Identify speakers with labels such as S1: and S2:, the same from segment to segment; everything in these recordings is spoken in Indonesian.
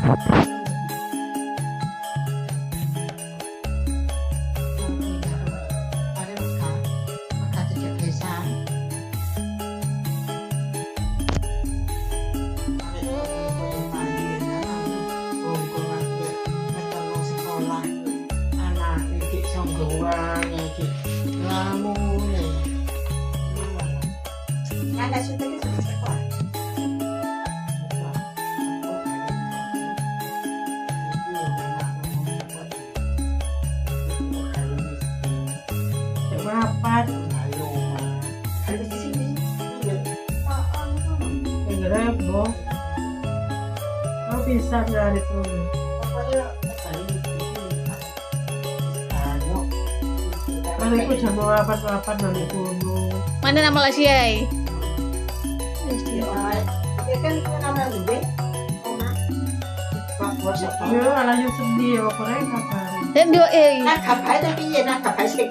S1: Rapat
S2: Habis di sini.
S1: rebo kau bisa dari itu kalau aku jam rapat nanti dulu
S3: Mana nama Malaysia?
S2: Dia kan nama lebih. Pak bos apa?
S1: yo alahnya sedih apa kayak kapan
S3: Dan dia
S2: Nak kapai tapi ya nak kapai sih.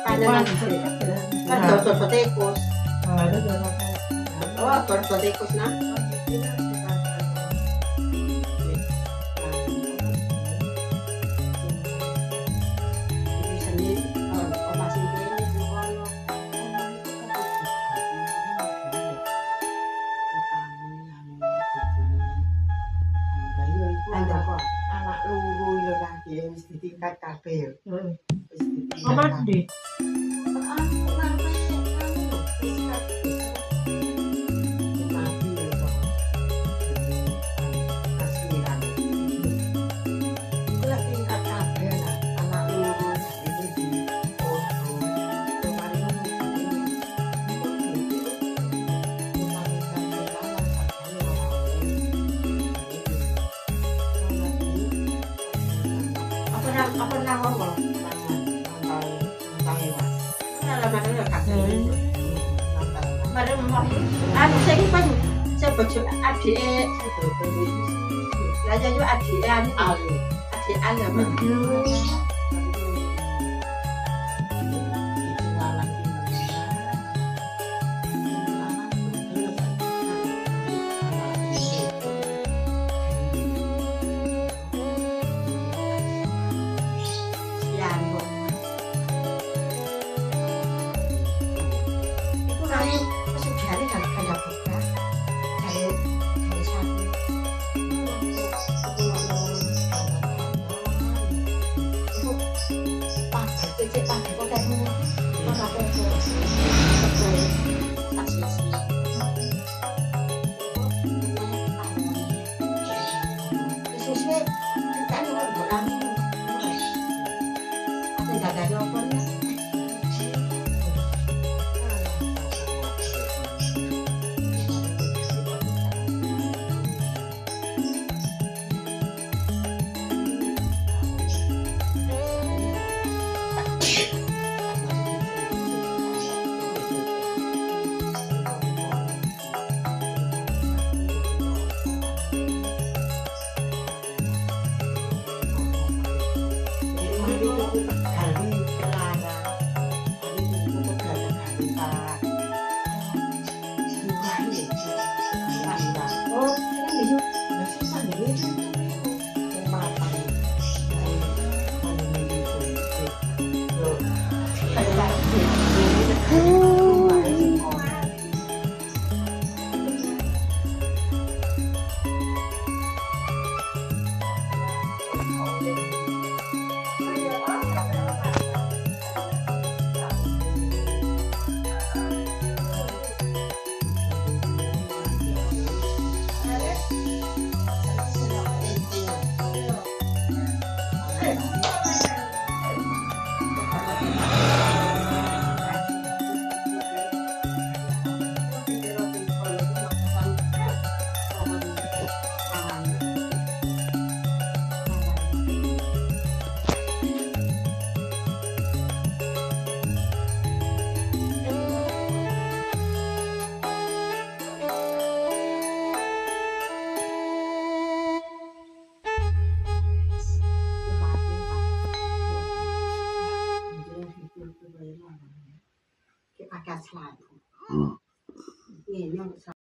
S2: Panen sih. Kan dokter tekos.
S1: ada berapa
S2: Oh, dokter tekos nak. Anak luru yo lagi wis ditingkat kabeh.
S1: amat deh
S2: apa nama ngomong saya kan saya baju adik belajar juga adik